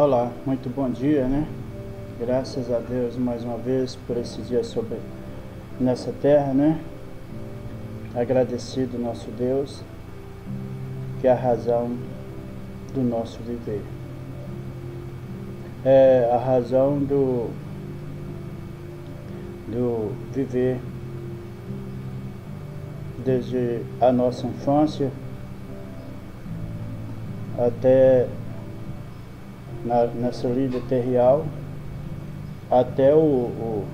Olá, muito bom dia, né? Graças a Deus mais uma vez por esse dia nessa terra, né? Agradecido nosso Deus, que é a razão do nosso viver. É a razão do viver desde a nossa infância até nessa lida terreal, até o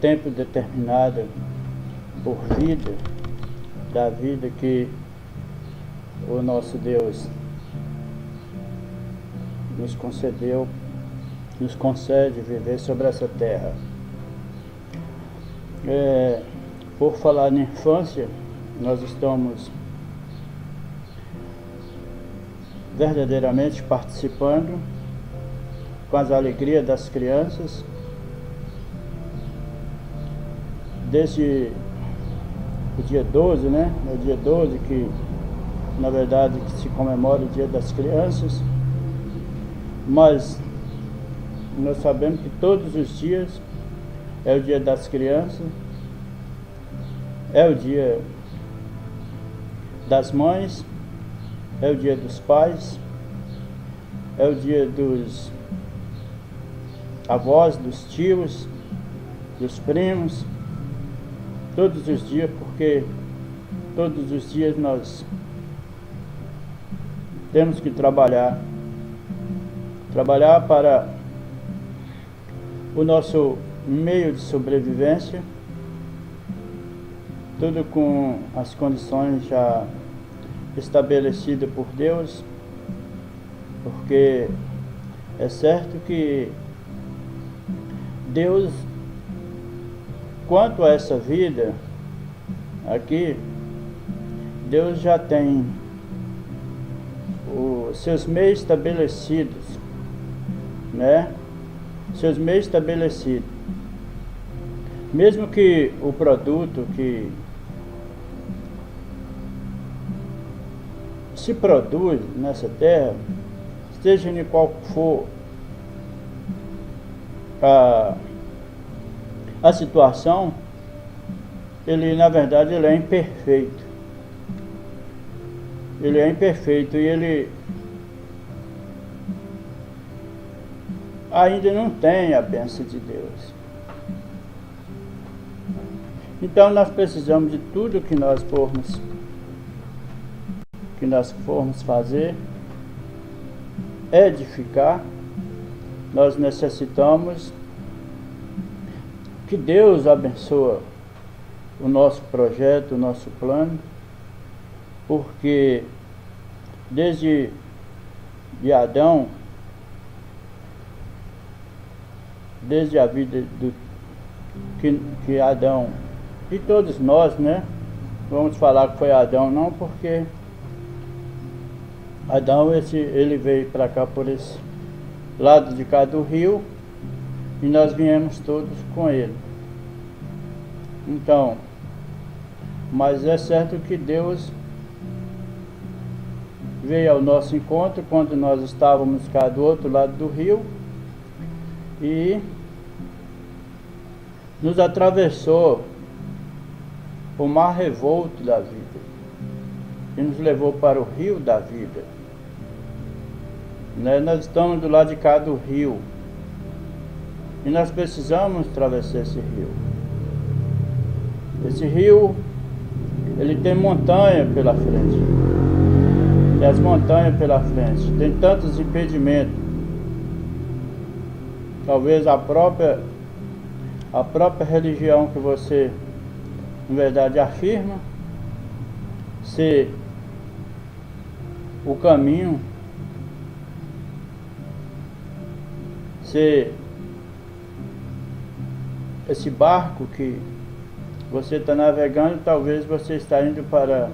tempo determinado por vida, da vida que o nosso Deus nos concedeu, nos concede viver sobre essa terra. Por falar na infância, nós estamos verdadeiramente participando com as alegrias das crianças, desde o dia 12, né? É o dia 12 que, na verdade, que se comemora o Dia das Crianças, mas nós sabemos que todos os dias é o Dia das Crianças, é o Dia das Mães, é o Dia dos Pais, é o Dia dos avós, dos tios, dos primos, todos os dias, porque todos os dias nós temos que trabalhar para o nosso meio de sobrevivência, tudo com as condições já estabelecidas por Deus, porque é certo que Deus, quanto a essa vida aqui, Deus já tem os seus meios estabelecidos, né? Seus meios estabelecidos. Mesmo que o produto que se produz nessa terra, seja em qual for a situação, ele na verdade ele é imperfeito. Ele é imperfeito e ele ainda não tem a bênção de Deus. Então nós precisamos de tudo que nós formos fazer, edificar. Nós necessitamos que Deus abençoe o nosso projeto, o nosso plano, porque desde Adão, desde a vida que Adão e todos nós, né? Vamos falar que foi Adão, não, porque Adão ele veio para cá por esse lado de cá do rio e nós viemos todos com ele. Então, mas é certo que Deus veio ao nosso encontro quando nós estávamos cá do outro lado do rio e nos atravessou o mar revolto da vida e nos levou para o rio da vida, né? Nós estamos do lado de cá do rio e nós precisamos atravessar esse rio. Esse rio, ele tem montanha pela frente, tem as montanhas pela frente, tem tantos impedimentos. Talvez a própria religião que você em verdade afirma ser o caminho, ser esse barco que você está navegando, talvez você está indo para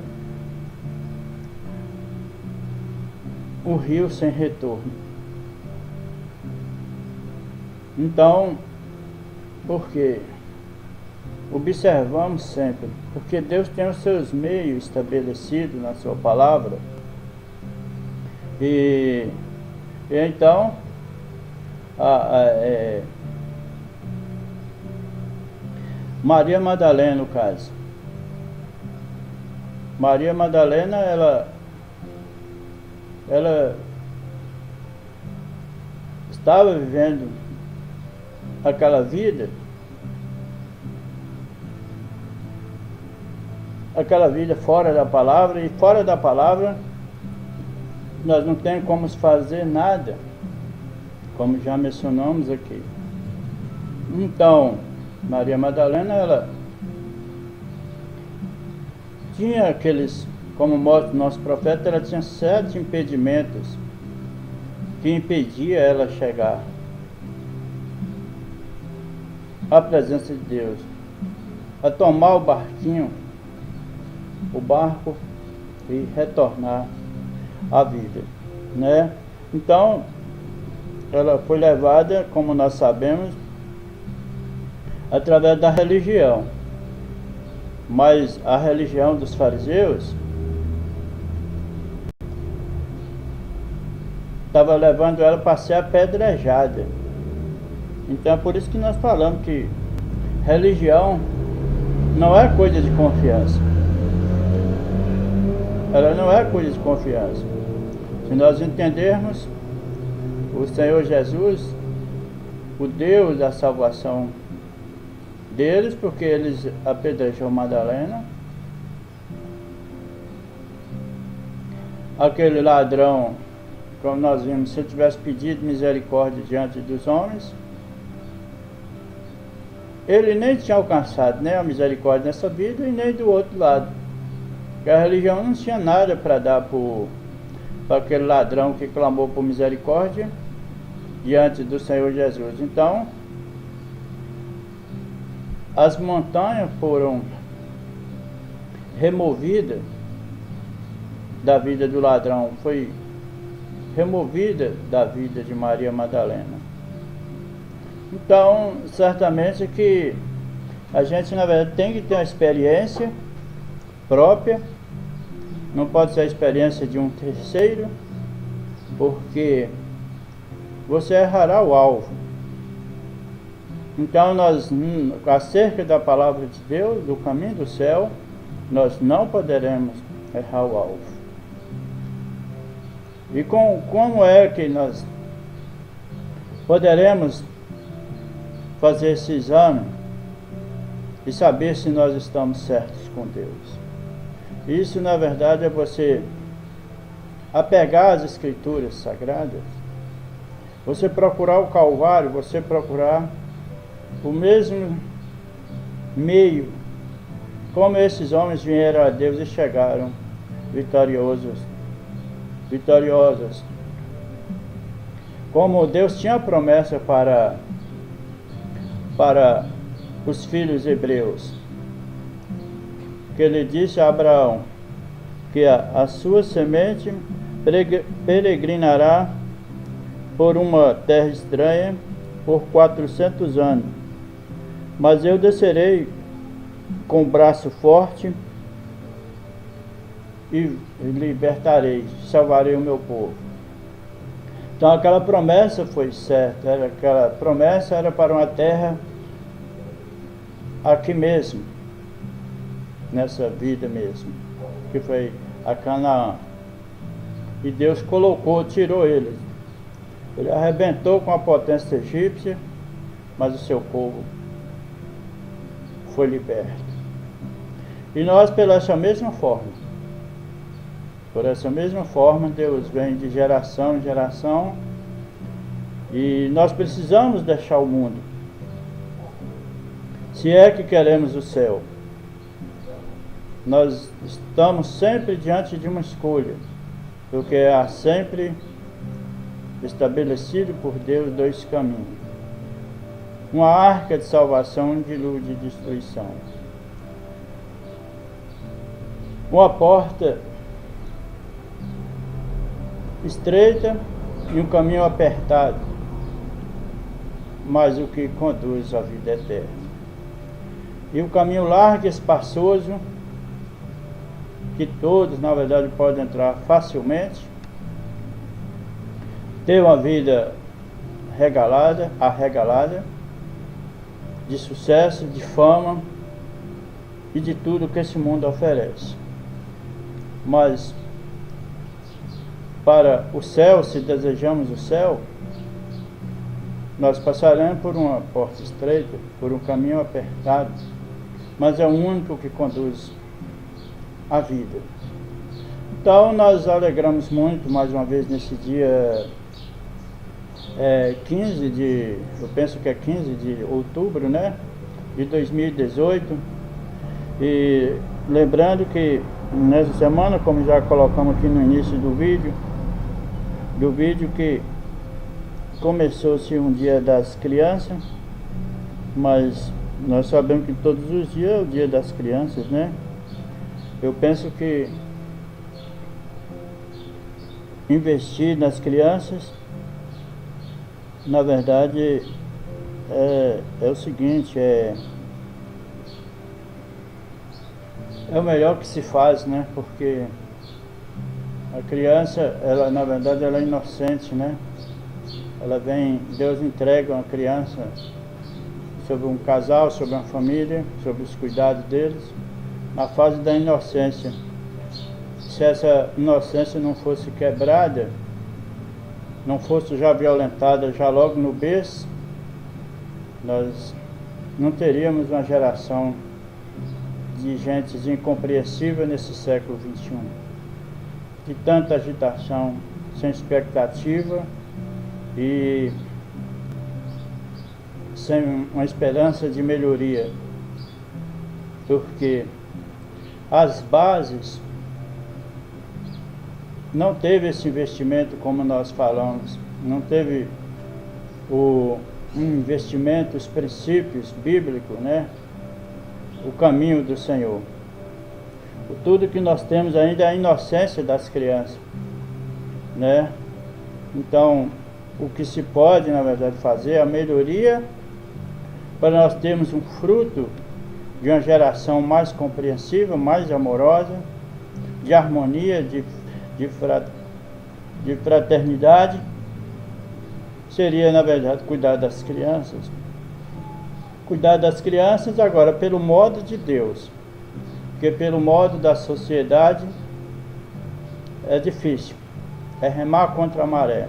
um rio sem retorno. Então, por quê? Observamos sempre, porque Deus tem os seus meios estabelecidos na sua palavra, e E então, Maria Madalena, no caso. Maria Madalena, ela estava vivendo aquela vida fora da palavra, e fora da palavra nós não temos como fazer nada, como já mencionamos aqui. Então, Maria Madalena, ela tinha aqueles, como mostra o nosso profeta, ela tinha 7 impedimentos que impedia ela chegar à presença de Deus, a tomar o barco e retornar à vida, né? Então, ela foi levada, como nós sabemos, através da religião. Mas a religião dos fariseus estava levando ela para ser apedrejada. Então é por isso que nós falamos que religião não é coisa de confiança. Ela não é coisa de confiança. Se nós entendermos o Senhor Jesus, o Deus da salvação deles, porque eles apedrejou Madalena, aquele ladrão, como nós vimos, se ele tivesse pedido misericórdia diante dos homens, ele nem tinha alcançado nem a misericórdia nessa vida e nem do outro lado, porque a religião não tinha nada para dar para aquele ladrão que clamou por misericórdia diante do Senhor Jesus. Então, as montanhas foram removidas da vida do ladrão, foi removida da vida de Maria Madalena. Então, certamente que a gente, na verdade, tem que ter uma experiência própria, não pode ser a experiência de um terceiro, porque você errará o alvo. Então, nós, acerca da palavra de Deus, do caminho do céu, nós não poderemos errar o alvo. E como é que nós poderemos fazer esse exame e saber se nós estamos certos com Deus? Isso, na verdade, é você apegar as Escrituras Sagradas, você procurar o Calvário, você procurar o mesmo meio como esses homens vieram a Deus e chegaram vitoriosos. Como Deus tinha promessa para os filhos hebreus, que ele disse a Abraão que a sua semente peregrinará por uma terra estranha por 400 anos, mas eu descerei com braço forte e libertarei, salvarei o meu povo. Então aquela promessa foi certa, aquela promessa era para uma terra aqui mesmo, nessa vida mesmo, que foi a Canaã. E Deus tirou eles. Ele arrebentou com a potência egípcia, mas o seu povo foi liberto. E nós, por essa mesma forma, Deus vem de geração em geração, e nós precisamos deixar o mundo, se é que queremos o céu. Nós estamos sempre diante de uma escolha, porque há sempre estabelecido por Deus 2 caminhos: uma arca de salvação e um dilúvio de destruição, uma porta estreita e um caminho apertado, mas o que conduz à vida eterna, e o caminho largo e espaçoso, que todos, na verdade, podem entrar facilmente, ter uma vida arregalada, de sucesso, de fama e de tudo que esse mundo oferece. Mas para o céu, se desejamos o céu, nós passaremos por uma porta estreita, por um caminho apertado, mas é o único que conduz à vida. Então nós alegramos muito mais uma vez nesse dia 15 de, eu penso que é 15 de outubro, né, de 2018, e lembrando que nessa semana, como já colocamos aqui no início do vídeo, que começou-se um dia das crianças, mas nós sabemos que todos os dias é o dia das crianças, né? Eu penso que investir nas crianças, na verdade, é o seguinte, é o melhor que se faz, né? Porque a criança, ela na verdade ela é inocente, né? Deus entrega uma criança sobre um casal, sobre uma família, sobre os cuidados deles, na fase da inocência. Se essa inocência não fosse quebrada, não fosse já violentada já logo no berço, nós não teríamos uma geração de gente incompreensível nesse século XXI, de tanta agitação, sem expectativa e sem uma esperança de melhoria, porque as bases não teve esse investimento como nós falamos, não teve um investimento, os princípios bíblicos, né? O caminho do Senhor. Tudo que nós temos ainda é a inocência das crianças, né? Então, o que se pode, na verdade, fazer é a melhoria para nós termos um fruto de uma geração mais compreensiva, mais amorosa, de harmonia, de fraternidade. Seria, na verdade, cuidar das crianças. Cuidar das crianças agora pelo modo de Deus, porque pelo modo da sociedade é difícil, é remar contra a maré.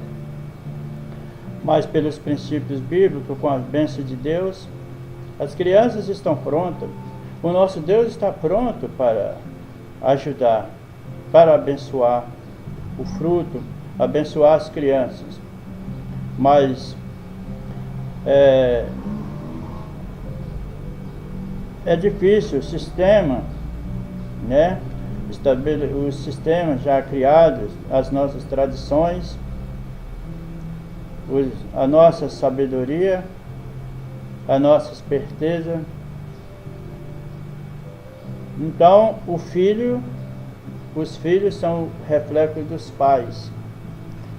Mas pelos princípios bíblicos, com as bênçãos de Deus, as crianças estão prontas. O nosso Deus está pronto para ajudar, para abençoar o fruto, abençoar as crianças. Mas é difícil o sistema, né? Os sistemas já criados, as nossas tradições, a nossa sabedoria, a nossa esperteza. Então, os filhos são o reflexo dos pais.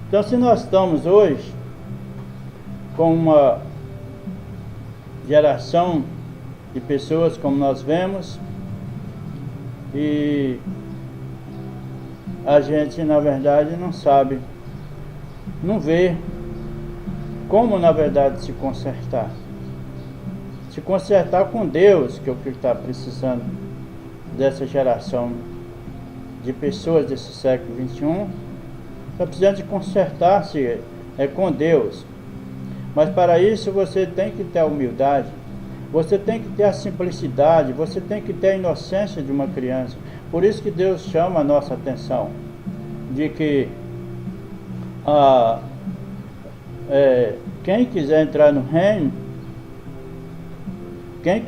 Então, se nós estamos hoje com uma geração de pessoas como nós vemos, e a gente na verdade não sabe, não vê como na verdade se consertar com Deus, que é o que está precisando dessa geração de pessoas desse século XXI. Está precisando de consertar-se com Deus, mas para isso você tem que ter a humildade, você tem que ter a simplicidade, você tem que ter a inocência de uma criança. Por isso que Deus chama a nossa atenção, de que quem quiser entrar no reino, tem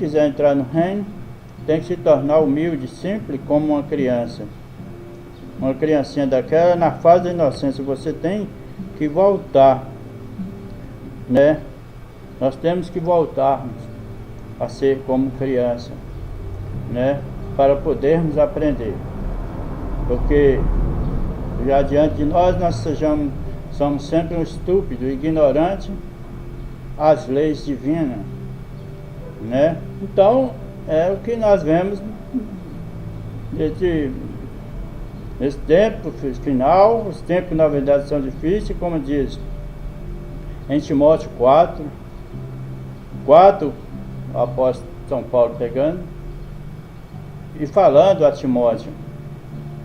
que se tornar humilde, simples, como uma criança. Uma criancinha daquela, na fase da inocência, você tem que voltar, né? Nós temos que voltarmos a ser como criança, né? Para podermos aprender, porque já diante de nós somos sempre um estúpido, ignorante às leis divinas, né? Então é o que nós vemos nesse tempo final. Os tempos na verdade são difíceis, como diz em Timóteo 4, o apóstolo São Paulo pegando e falando a Timóteo,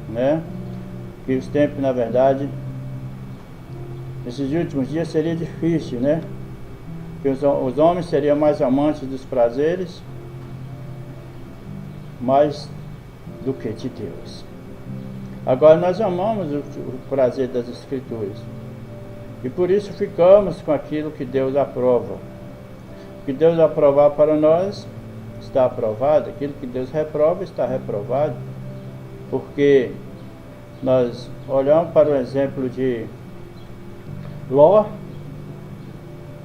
né, que os tempos, na verdade, nesses últimos dias seria difícil, né, que os homens seriam mais amantes dos prazeres, mais do que de Deus. Agora nós amamos o prazer das Escrituras, e por isso ficamos com aquilo que Deus aprova. O que Deus aprovar para nós está aprovado, aquilo que Deus reprova está reprovado, porque nós olhamos para o exemplo de Ló,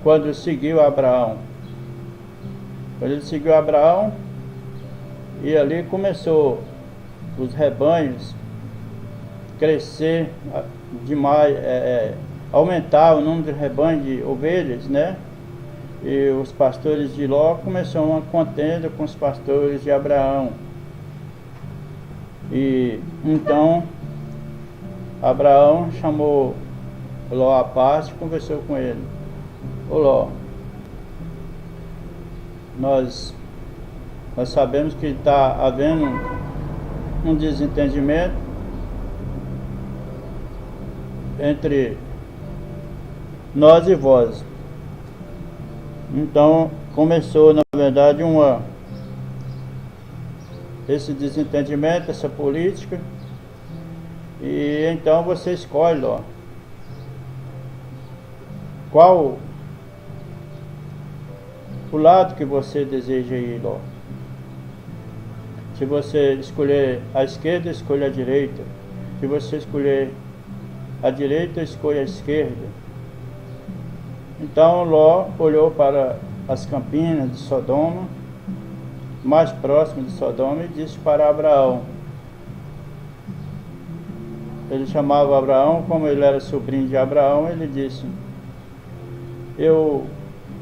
quando seguiu Abraão. Quando ele seguiu Abraão, e ali começou os rebanhos crescer demais, aumentar o número de rebanhos de ovelhas, né? E os pastores de Ló começaram uma contenda com os pastores de Abraão. E então Abraão chamou Ló à parte e conversou com ele. Ô Ló, nós sabemos que está havendo um desentendimento entre nós e vós. Então começou, na verdade, esse desentendimento, essa política, e então você escolhe, Ló, qual o lado que você deseja ir, Ló. Se você escolher a esquerda, escolha a direita. Se você escolher a direita, escolha a esquerda. Então Ló olhou para as campinas de Sodoma, mais próximo de Sodoma, e disse para Abraão. Ele chamava Abraão, como ele era sobrinho de Abraão, ele disse: eu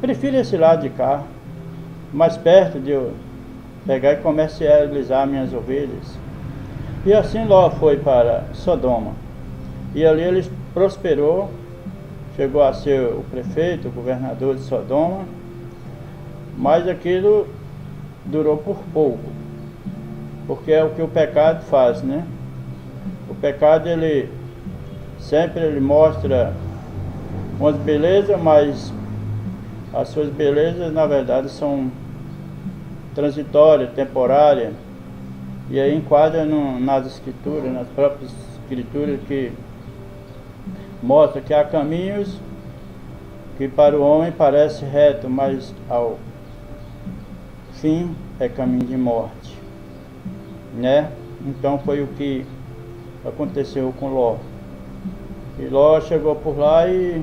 prefiro esse lado de cá, mais perto de eu pegar e comercializar minhas ovelhas. E assim Ló foi para Sodoma, e ali ele prosperou, chegou a ser o prefeito, o governador de Sodoma, mas aquilo durou por pouco, porque é o que o pecado faz, né? O pecado, ele sempre mostra umas belezas, mas as suas belezas, na verdade, são transitórias, temporárias, e aí enquadra nas escrituras, nas próprias escrituras, que mostra que há caminhos que para o homem parece reto, mas ao fim é caminho de morte, né? Então foi o que aconteceu com Ló. E Ló chegou por lá e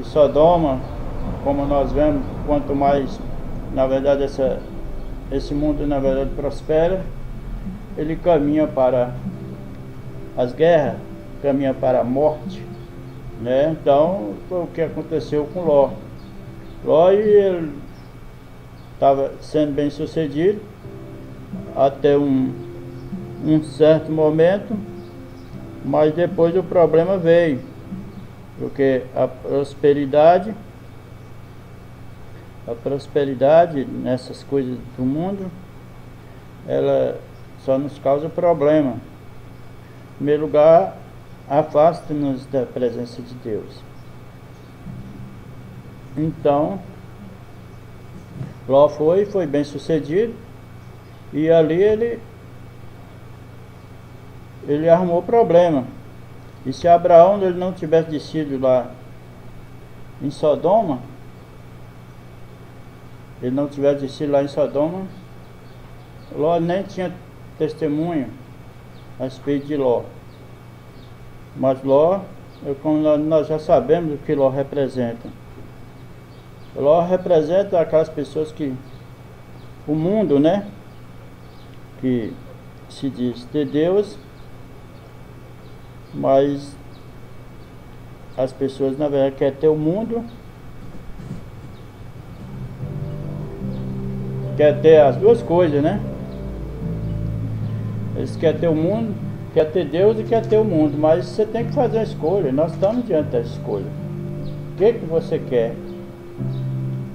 Sodoma, como nós vemos, quanto mais, na verdade, esse mundo, na verdade, prospera, ele caminha para as guerras, caminha para a morte, né? Então foi o que aconteceu com Ló. Ló, ele estava sendo bem sucedido até um certo momento, mas depois o problema veio, porque a prosperidade nessas coisas do mundo, ela só nos causa problema. Em primeiro lugar, afasta-nos da presença de Deus. Então Ló foi bem sucedido, e ali ele arrumou problema. E se Abraão ele não tivesse descido lá em Sodoma, Ló nem tinha testemunho a respeito de Ló. Mas Ló, como nós já sabemos o que Ló representa. Ló representa aquelas pessoas que, o mundo, né, que se diz de Deus, mas as pessoas, na verdade, querem ter o mundo, quer ter as duas coisas, né? Eles querem ter o mundo, quer ter Deus e quer ter o mundo, mas você tem que fazer a escolha. Nós estamos diante da escolha. que você quer?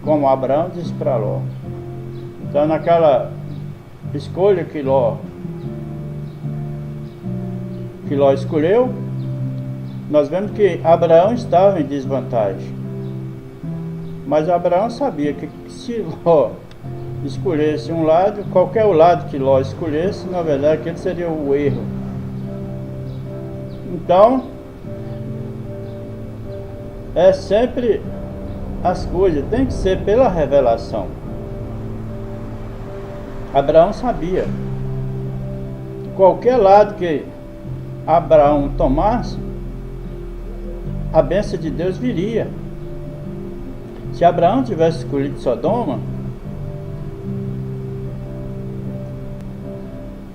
Como Abraão disse para Ló. Então, naquela escolha que Ló escolheu, nós vemos que Abraão estava em desvantagem. Mas Abraão sabia que se Ló escolhesse um lado, qualquer lado que Ló escolhesse, na verdade aquele seria o erro. Então, é sempre as coisas, tem que ser pela revelação. Abraão sabia. Qualquer lado que Abraão tomasse, a bênção de Deus viria. Se Abraão tivesse escolhido Sodoma,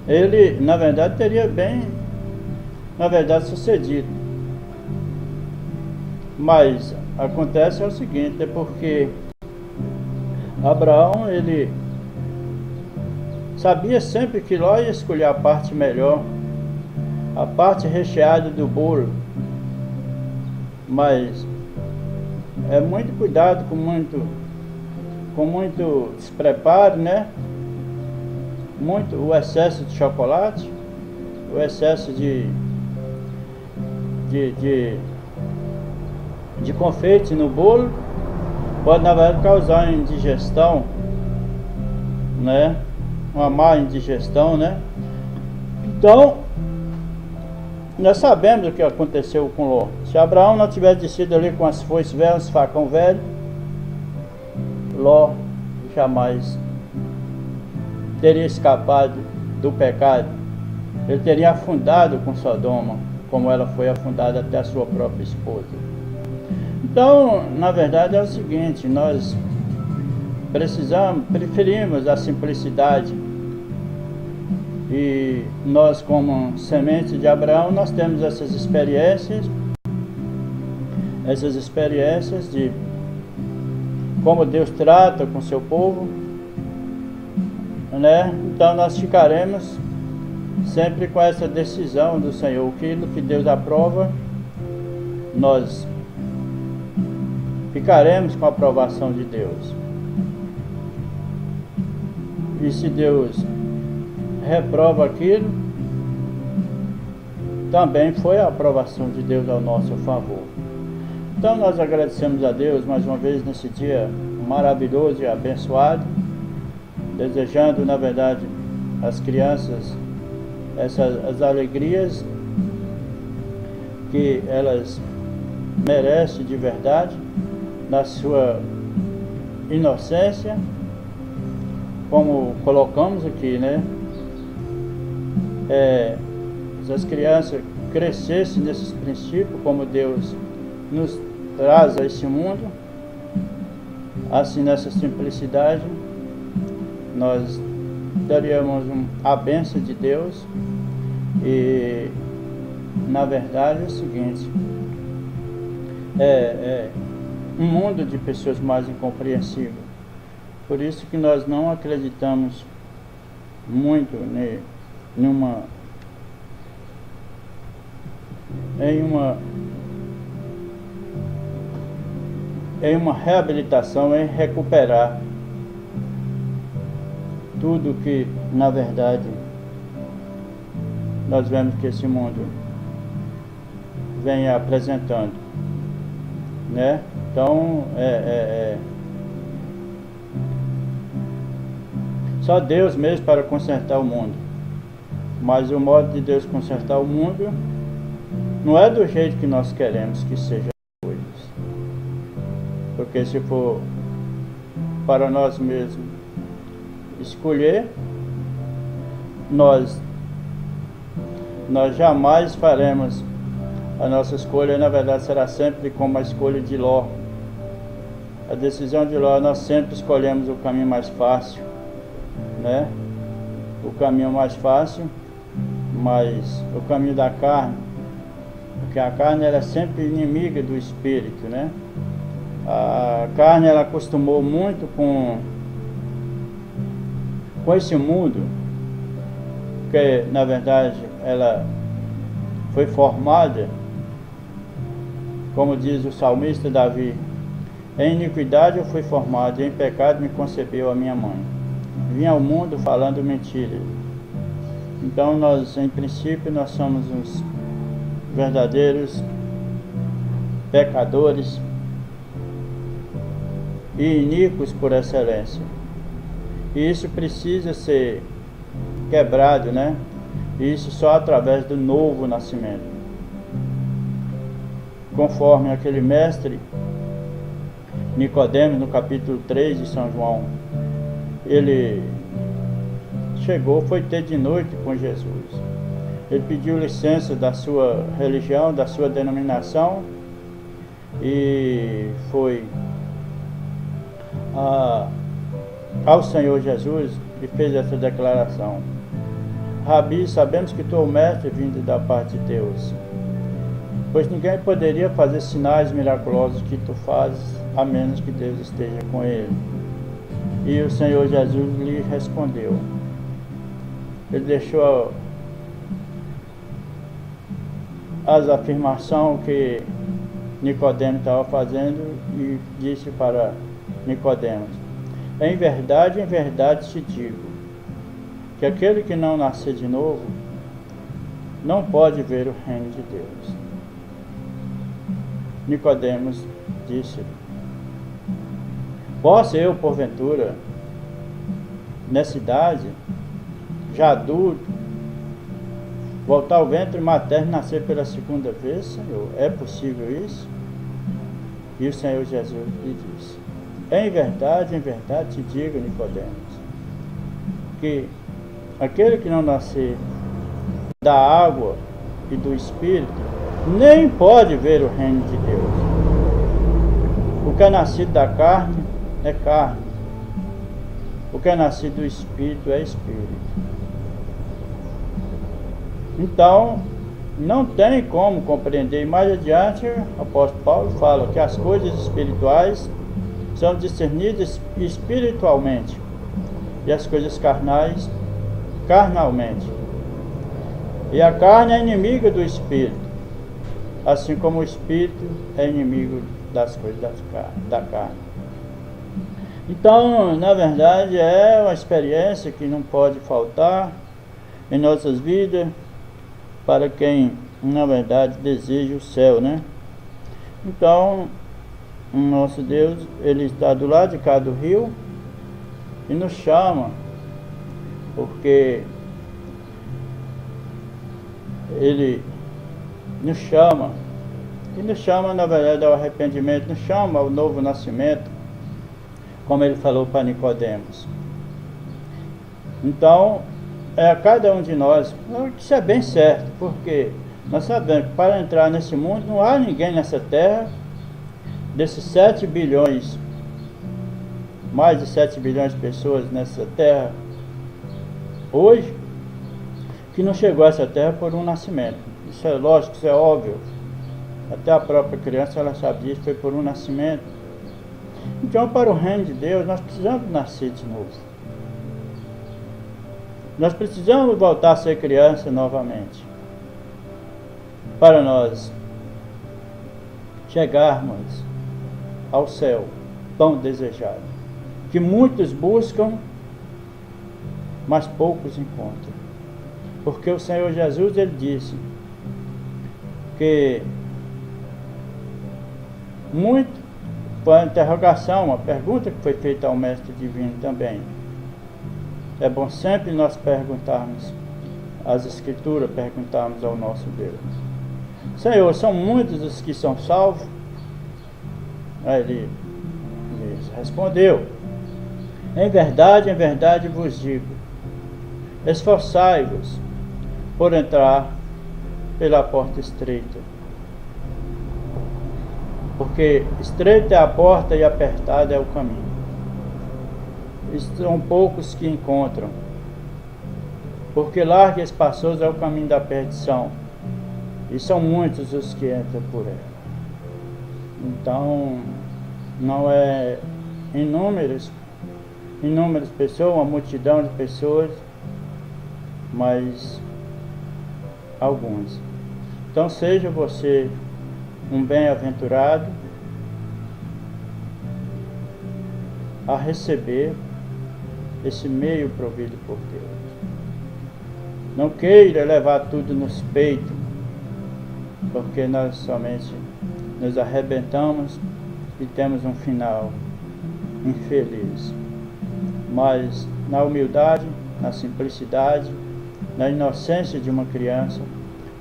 ele, na verdade, teria sucedido. Mas acontece o seguinte, é porque Abraão, ele sabia sempre que Ló ia escolher a parte melhor, a parte recheada do bolo. Mas é muito cuidado, com muito despreparo, né? Muito o excesso de chocolate, o excesso de confeite no bolo pode, na verdade, causar indigestão, né? Uma má indigestão, né? Então, nós sabemos o que aconteceu com Ló. Se Abraão não tivesse descido ali com as foices velhas, os facão velho, Ló jamais teria escapado do pecado. Ele teria afundado com Sodoma, como ela foi afundada até a sua própria esposa. Então, na verdade, é o seguinte, nós preferimos a simplicidade. E nós, como semente de Abraão, nós temos essas experiências de como Deus trata com seu povo, né? Então nós ficaremos sempre com essa decisão do Senhor. Aquilo que Deus aprova, nós ficaremos com a aprovação de Deus. E se Deus reprova aquilo, também foi a aprovação de Deus ao nosso favor. Então nós agradecemos a Deus mais uma vez nesse dia maravilhoso e abençoado, desejando, na verdade, às crianças as alegrias que elas merecem de verdade, na sua inocência, como colocamos aqui, né? Se as crianças crescessem nesses princípios, como Deus nos traz a esse mundo, assim, nessa simplicidade, nós daríamos a bênção de Deus. E na verdade é o seguinte, um mundo de pessoas mais incompreensíveis. Por isso que nós não acreditamos muito em uma reabilitação, em recuperar tudo que, na verdade, nós vemos que esse mundo vem apresentando, né? Então, só Deus mesmo para consertar o mundo. Mas o modo de Deus consertar o mundo não é do jeito que nós queremos que seja as coisas. Porque se for para nós mesmos escolher, nós jamais faremos a nossa escolha. Na verdade, será sempre como a escolha de Ló. A decisão de Ló, nós sempre escolhemos o caminho mais fácil, né? O caminho mais fácil, mas o caminho da carne, porque a carne ela é sempre inimiga do espírito, né? A carne ela acostumou muito com esse mundo, que na verdade ela foi formada como diz o salmista Davi: em iniquidade eu fui formado, e em pecado me concebeu a minha mãe. Vim ao mundo falando mentira. Então nós, em princípio, nós somos os verdadeiros pecadores e iníquos por excelência. E isso precisa ser quebrado, né? Isso só através do novo nascimento. Conforme aquele mestre Nicodemos, no capítulo 3 de São João, ele chegou, foi ter de noite com Jesus. Ele pediu licença da sua religião, da sua denominação, e foi ao Senhor Jesus e fez essa declaração: Rabi, sabemos que tu és o mestre vindo da parte de Deus, pois ninguém poderia fazer sinais miraculosos que tu fazes, a menos que Deus esteja com ele. E o Senhor Jesus lhe respondeu. Ele deixou as afirmações que Nicodemos estava fazendo e disse para Nicodemos: em verdade te digo, que aquele que não nascer de novo não pode ver o reino de Deus. Nicodemos disse-lhe: posso eu, porventura, nessa idade, já adulto, voltar ao ventre materno e nascer pela segunda vez, Senhor? É possível isso? E o Senhor Jesus lhe disse: em verdade te digo, Nicodemos, que aquele que não nascer da água e do Espírito nem pode ver o reino de Deus. O que é nascido da carne é carne, o que é nascido do Espírito é Espírito. Então, não tem como compreender. E mais adiante, o apóstolo Paulo fala que as coisas espirituais são discernidas espiritualmente, e as coisas carnais, carnalmente. E a carne é inimiga do Espírito, assim como o Espírito é inimigo das coisas da carne. Então, na verdade, é uma experiência que não pode faltar em nossas vidas, para quem, na verdade, deseja o céu, né? Então, o nosso Deus, Ele está do lado de cá do rio e nos chama, porque Ele nos chama, e nos chama, na verdade, ao arrependimento, nos chama ao novo nascimento, como Ele falou para Nicodemos. Então, é a cada um de nós, isso é bem certo, porque nós sabemos que para entrar nesse mundo não há ninguém nessa terra, desses 7 bilhões, mais de 7 bilhões de pessoas nessa terra hoje, que não chegou a essa terra por um nascimento. Isso é lógico, isso é óbvio. Até a própria criança, ela sabe disso, foi por um nascimento. Então, para o reino de Deus, nós precisamos nascer de novo. Nós precisamos voltar a ser criança novamente, para nós chegarmos ao céu tão desejado, que muitos buscam, mas poucos encontram. Porque o Senhor Jesus, Ele disse que muito, foi uma interrogação, uma pergunta que foi feita ao Mestre Divino também. É bom sempre nós perguntarmos às Escrituras, perguntarmos ao nosso Deus: Senhor, são muitos os que são salvos? Aí ele respondeu: em verdade vos digo, esforçai-vos por entrar pela porta estreita, porque estreita é a porta e apertado é o caminho. São poucos que encontram, porque largo e espaçoso é o caminho da perdição, e são muitos os que entram por ela. Então, não é inúmeras pessoas, uma multidão de pessoas, mas alguns. Então, seja você um bem-aventurado a receber esse meio provido por Deus. Não queira levar tudo nos peitos, porque nós somente nos arrebentamos e temos um final infeliz. Mas na humildade, na simplicidade, na inocência de uma criança,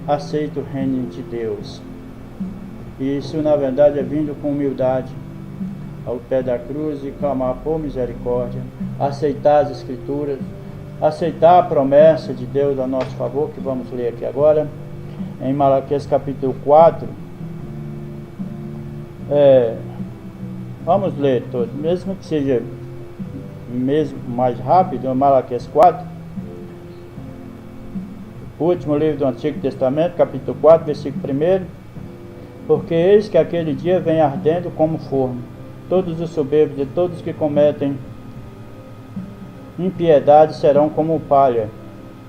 aceita o reino de Deus. E isso na verdade é vindo com humildade ao pé da cruz e clamar por misericórdia, aceitar as Escrituras, aceitar a promessa de Deus a nosso favor, que vamos ler aqui agora, em Malaquias capítulo 4. Vamos ler todo, mesmo que seja mesmo mais rápido, Malaquias 4, o último livro do Antigo Testamento, capítulo 4, versículo 1. Porque eis que aquele dia vem ardendo como forno, todos os soberbos e todos que cometem impiedade serão como palha,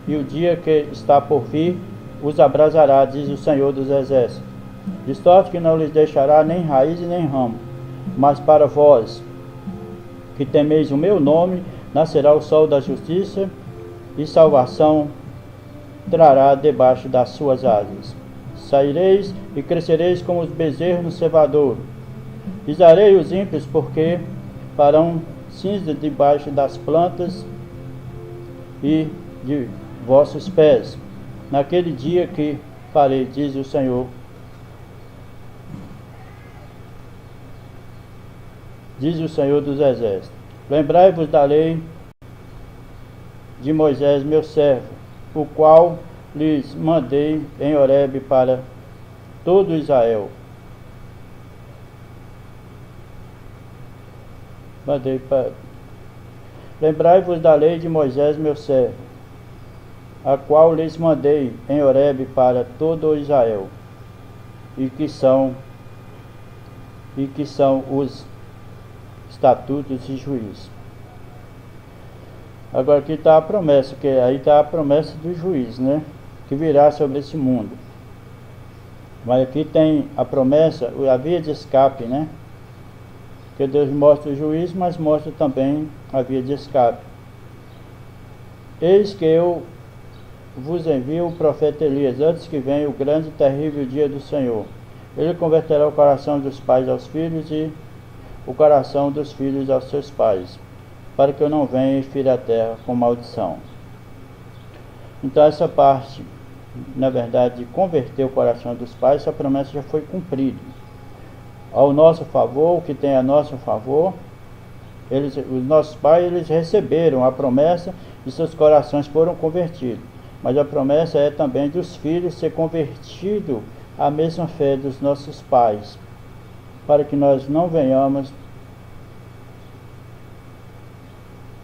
e o dia que está por vir os abrasará, diz o Senhor dos Exércitos, de sorte que não lhes deixará nem raiz e nem ramo. Mas para vós, que temeis o meu nome, nascerá o sol da justiça, e salvação trará debaixo das suas asas. Saireis e crescereis como os bezerros no cevadouro. Pisarei os ímpios, porque farão cinza debaixo das plantas e de vossos pés, naquele dia que farei, diz o Senhor. Diz o Senhor dos Exércitos. Lembrai-vos da lei de Moisés, meu servo, o qual lhes mandei em Horebe para todo Israel. Lembrai-vos da lei de Moisés, meu servo, a qual lhes mandei em Horebe para todo Israel, e que são os estatutos e juízos. Agora aqui está a promessa, que aí está a promessa do juiz, né? Que virá sobre esse mundo. Mas aqui tem a promessa, a via de escape, né? Que Deus mostra o juízo, mas mostra também a via de escape. Eis que eu vos envio o profeta Elias, antes que venha o grande e terrível dia do Senhor. Ele converterá o coração dos pais aos filhos e o coração dos filhos aos seus pais, para que eu não venha e fira a terra com maldição. Então essa parte, na verdade, de converter o coração dos pais, essa promessa já foi cumprida. Ao nosso favor, o que tem a nosso favor, os nossos pais, eles receberam a promessa e seus corações foram convertidos. Mas a promessa é também dos filhos ser convertido à mesma fé dos nossos pais, para que nós não venhamos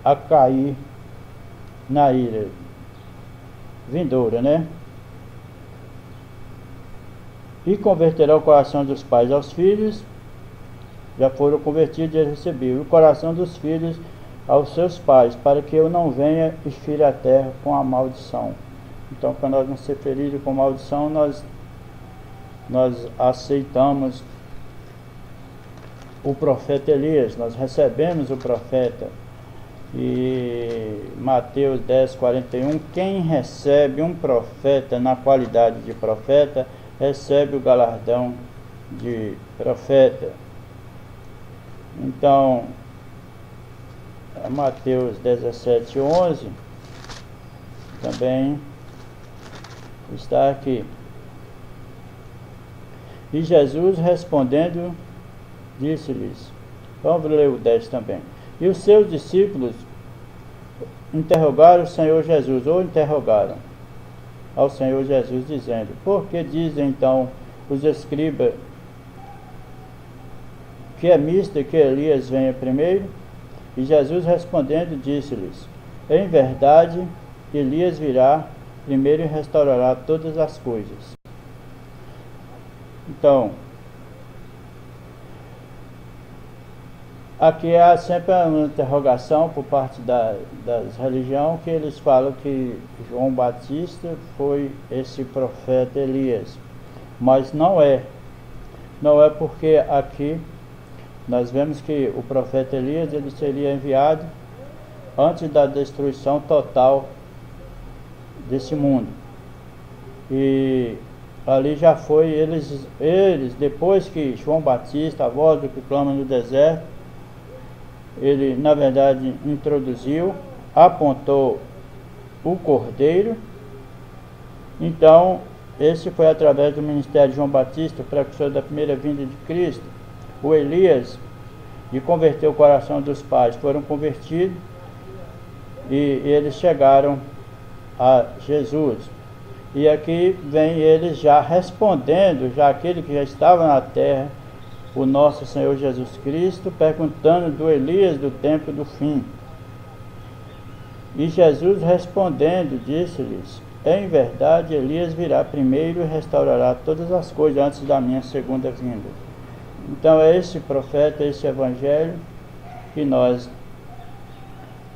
a cair na ira vindoura, né? E converterá o coração dos pais aos filhos, já foram convertidos e receberam, o coração dos filhos aos seus pais, para que eu não venha e fira a terra com a maldição. Então, para nós não ser feridos com maldição, nós aceitamos o profeta Elias, nós recebemos o profeta. E Mateus 10, 41, quem recebe um profeta na qualidade de profeta, recebe o galardão de profeta. Então, Mateus 17, 11, também está aqui. E Jesus respondendo, disse-lhes, vamos ler o 10 também. E os seus discípulos interrogaram o Senhor Jesus, ou interrogaram ao Senhor Jesus, dizendo, por que dizem então os escribas que é misto que Elias venha primeiro? E Jesus respondendo disse-lhes, em verdade, Elias virá primeiro e restaurará todas as coisas. Então, aqui há sempre uma interrogação por parte das religiões, que eles falam que João Batista foi esse profeta Elias, mas não é. Não é porque aqui nós vemos que o profeta Elias ele seria enviado antes da destruição total desse mundo. E ali já foi, eles depois que João Batista, a voz do que clama no deserto, ele na verdade introduziu, apontou o Cordeiro. Então esse foi através do ministério de João Batista, precursor da primeira vinda de Cristo. O Elias, de converter o coração dos pais, foram convertidos e eles chegaram a Jesus. E aqui vem eles já respondendo, já aquele que já estava na terra, o nosso Senhor Jesus Cristo, perguntando do Elias do tempo do fim. E Jesus respondendo, disse-lhes: em verdade, Elias virá primeiro e restaurará todas as coisas antes da minha segunda vinda. Então é esse profeta, esse evangelho que nós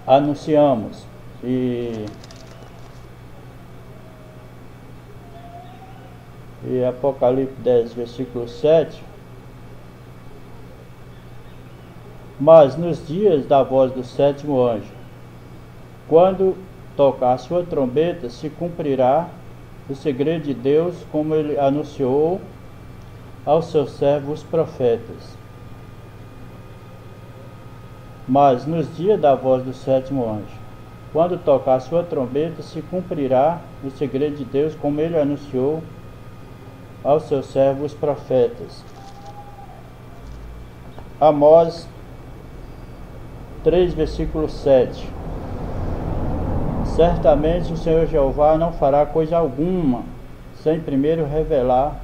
anunciamos. E Apocalipse 10, versículo 7. Mas nos dias da voz do sétimo anjo, quando tocar a sua trombeta, se cumprirá o segredo de Deus, como ele anunciou aos seus servos profetas. Mas nos dias da voz do sétimo anjo, quando tocar a sua trombeta, se cumprirá o segredo de Deus, como ele anunciou aos seus servos profetas. Amós 3, versículo 7. Certamente o Senhor Jeová não fará coisa alguma sem primeiro revelar,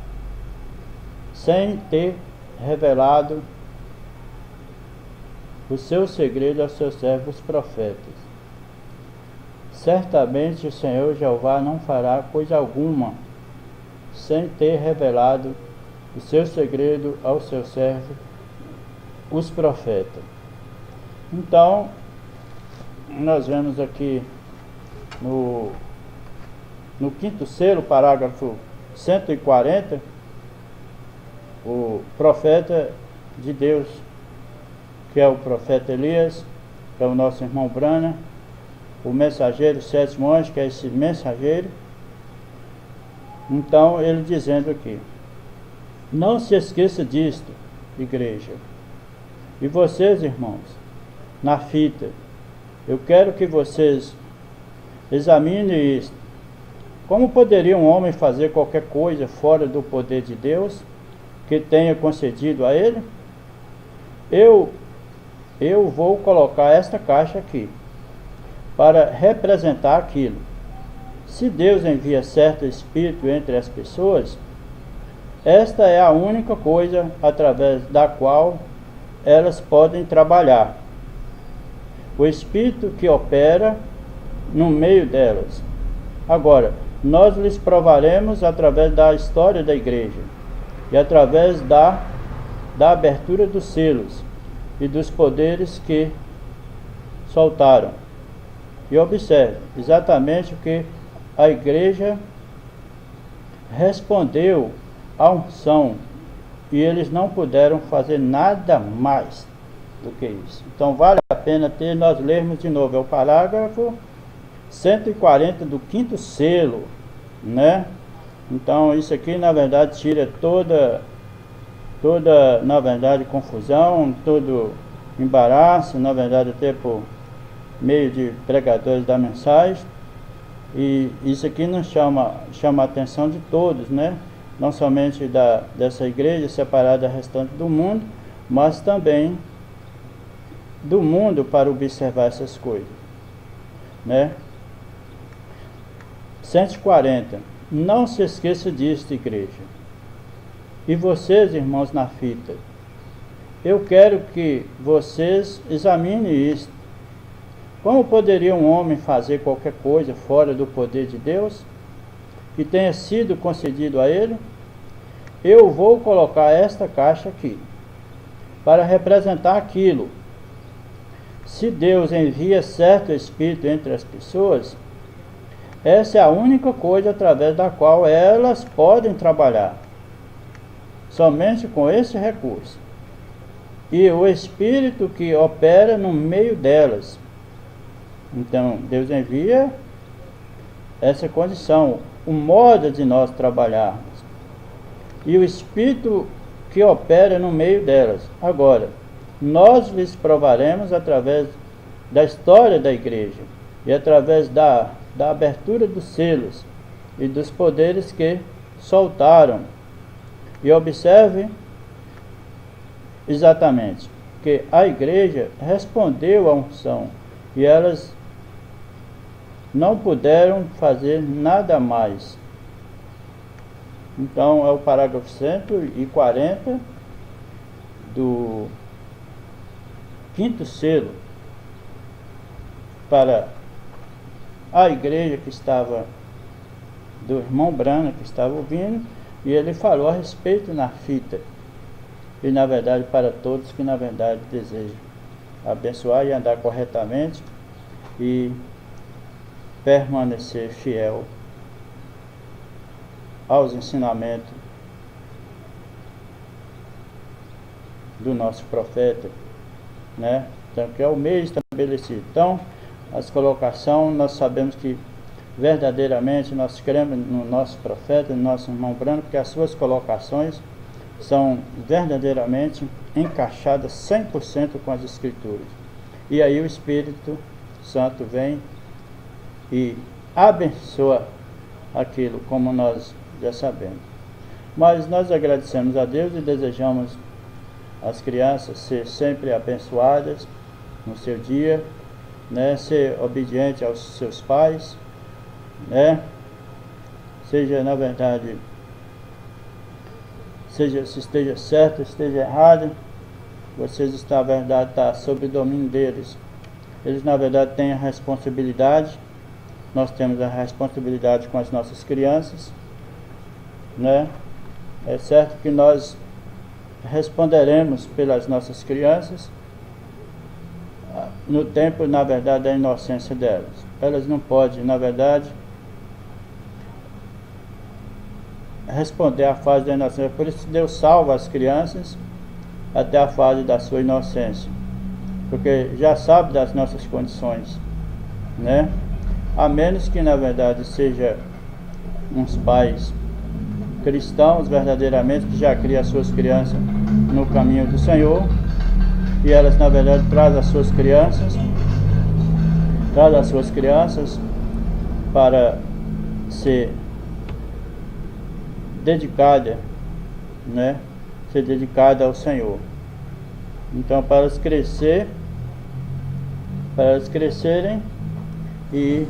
sem ter revelado o seu segredo aos seus servos profetas. Certamente o Senhor Jeová não fará coisa alguma sem ter revelado o seu segredo aos seus servos, os profetas. Então, nós vemos aqui no quinto selo, parágrafo 140, o profeta de Deus, que é o profeta Elias, que é o nosso irmão Brana, o mensageiro, sétimo anjo, que é esse mensageiro. Então ele dizendo aqui: não se esqueça disto, igreja, e vocês, irmãos, na fita, eu quero que vocês examinem isto. Como poderia um homem fazer qualquer coisa fora do poder de Deus, que tenha concedido a ele? Eu vou colocar esta caixa aqui, para representar aquilo. Se Deus envia certo espírito entre as pessoas, esta é a única coisa através da qual elas podem trabalhar. O espírito que opera no meio delas. Agora, nós lhes provaremos através da história da igreja e através da abertura dos selos e dos poderes que soltaram. E observe exatamente o que a igreja respondeu à unção, e eles não puderam fazer nada mais do que isso. Então vale a pena nós lermos de novo, é o parágrafo 140 do quinto selo, né? Então isso aqui na verdade tira toda na verdade confusão, todo embaraço, na verdade até por meio de pregadores da mensagem. E isso aqui nos chama a atenção de todos, né? Não somente dessa igreja separada restante do mundo, mas também do mundo para observar essas coisas, né? 140. Não se esqueça disto, igreja. E vocês, irmãos na fita, eu quero que vocês examinem isto. Como poderia um homem fazer qualquer coisa fora do poder de Deus, que tenha sido concedido a ele? Eu vou colocar esta caixa aqui, para representar aquilo. Se Deus envia certo espírito entre as pessoas, essa é a única coisa através da qual elas podem trabalhar. somente com esse recurso. E o Espírito que opera no meio delas. Então, Deus envia essa condição, o modo de nós trabalharmos. E o Espírito que opera no meio delas. Agora, nós lhes provaremos através da história da igreja e através da abertura dos selos e dos poderes que soltaram. E observe exatamente que a igreja respondeu à unção e elas não puderam fazer nada mais. Então é o parágrafo 140 do 5º selo para a igreja que estava, do irmão Branham que estava ouvindo, e ele falou a respeito na fita, e na verdade para todos que na verdade desejam abençoar e andar corretamente e permanecer fiel aos ensinamentos do nosso profeta, né? Então, que é o meio estabelecido. Então, as colocações, nós sabemos que verdadeiramente nós cremos no nosso profeta, no nosso irmão Branham, porque as suas colocações são verdadeiramente encaixadas 100% com as Escrituras. E aí o Espírito Santo vem e abençoa aquilo, como nós já sabemos. Mas nós agradecemos a Deus e desejamos as crianças ser sempre abençoadas no seu dia, né? Ser obediente aos seus pais, né? Seja na verdade, se esteja certo, esteja errado, vocês na verdade está sob o domínio deles. Eles na verdade têm a responsabilidade. Nós temos a responsabilidade com as nossas crianças, né? É certo que nós responderemos pelas nossas crianças no tempo, na verdade, da inocência delas. Elas não podem, na verdade, responder à fase da inocência. Por isso Deus salva as crianças até a fase da sua inocência, porque já sabe das nossas condições, né? A menos que na verdade seja uns pais cristãos verdadeiramente, que já criam as suas crianças no caminho do Senhor, e elas na verdade trazem as suas crianças para ser dedicada, né? Ser dedicada ao Senhor. Então, para elas crescerem e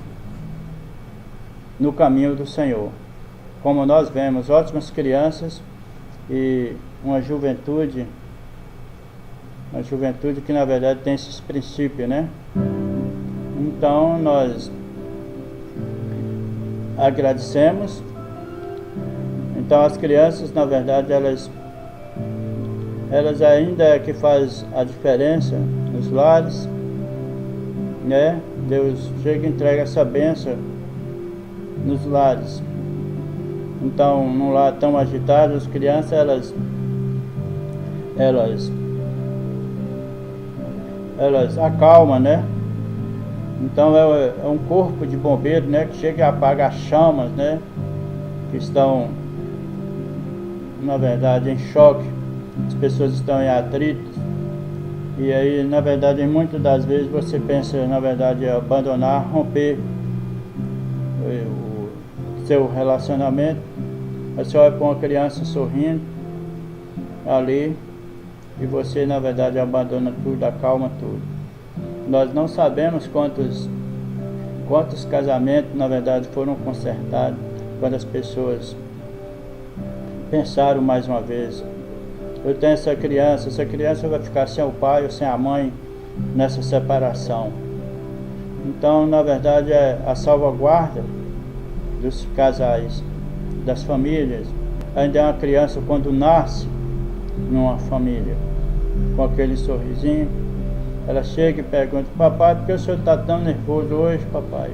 no caminho do Senhor. Como nós vemos ótimas crianças e uma juventude que na verdade tem esses princípios, né? Então nós agradecemos. Então as crianças na verdade elas ainda é que faz a diferença nos lares, né? Deus chega e entrega essa bênção nos lares. Então, num lar tão agitado, as crianças, elas acalmam, né? Então, é um corpo de bombeiro, né? Que chega e apaga as chamas, né? Que estão, na verdade, em choque. As pessoas estão em atrito. E aí, na verdade, muitas das vezes você pensa, na verdade, em abandonar, romper o seu relacionamento. Você olha para uma criança sorrindo ali e você na verdade abandona tudo, acalma tudo. Nós não sabemos quantos casamentos na verdade foram consertados quando as pessoas pensaram mais uma vez: eu tenho essa criança vai ficar sem o pai ou sem a mãe nessa separação. Então na verdade é a salvaguarda dos casais, das famílias. Ainda é uma criança quando nasce numa família com aquele sorrisinho, ela chega e pergunta: papai, por que o senhor está tão nervoso hoje, papai?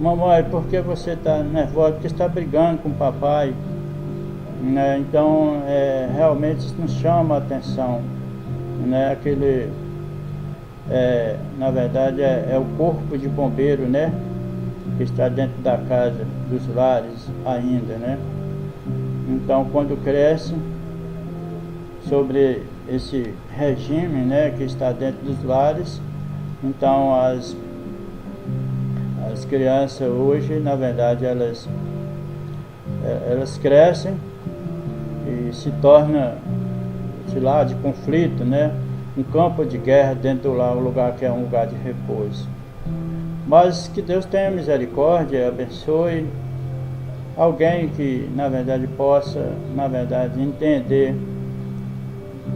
Mamãe, por que você está nervosa? Porque está brigando com o papai. né? Então, realmente isso nos chama a atenção, né? Na verdade, é o corpo de bombeiro, né? Que está dentro da casa, dos lares ainda, né? Então, quando cresce sobre esse regime, né, que está dentro dos lares, então as crianças hoje, na verdade, elas crescem e se torna, sei lá, de conflito, né? Um campo de guerra dentro lá, um lugar que é um lugar de repouso. Mas que Deus tenha misericórdia, abençoe alguém que, na verdade, possa, na verdade, entender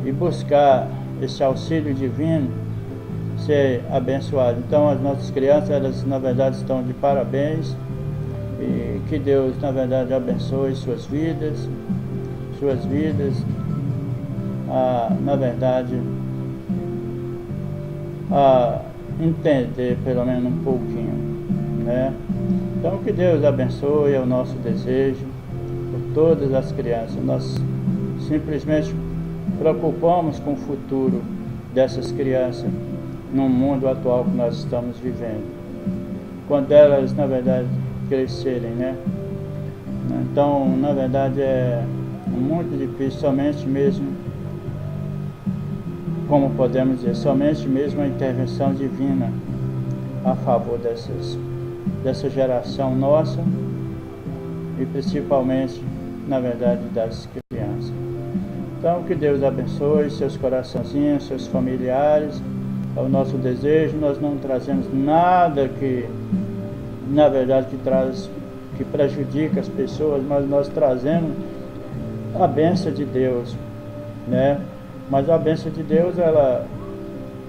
e buscar esse auxílio divino, ser abençoado. Então, as nossas crianças, elas, na verdade, estão de parabéns. E que Deus, na verdade, abençoe suas vidas, na verdade, a entender pelo menos um pouquinho, né? Então, que Deus abençoe, é o nosso desejo por todas as crianças. Nós simplesmente preocupamos com o futuro dessas crianças no mundo atual que nós estamos vivendo, quando elas, na verdade, crescerem, né? Então, na verdade, é muito difícil, somente mesmo, como podemos dizer, somente mesmo a intervenção divina a favor dessa geração nossa e principalmente, na verdade, das crianças. Então, que Deus abençoe seus coraçãozinhos, seus familiares. É o nosso desejo. Nós não trazemos nada que, na verdade, que prejudica as pessoas, mas nós trazemos a bênção de Deus, né? Mas a bênção de Deus, ela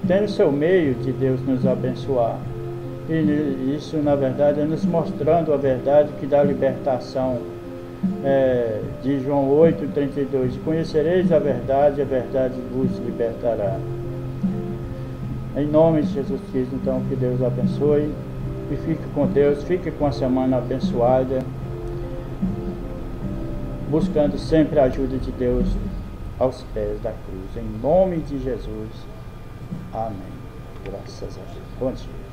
tem o seu meio de Deus nos abençoar. E isso, na verdade, é nos mostrando a verdade que dá libertação. De João 8:32, conhecereis a verdade vos libertará. Em nome de Jesus Cristo, então, que Deus abençoe e fique com Deus, fique com a semana abençoada, buscando sempre a ajuda de Deus aos pés da cruz. Em nome de Jesus. Amém. Graças a Deus. Bom dia.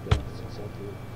Graças a Deus.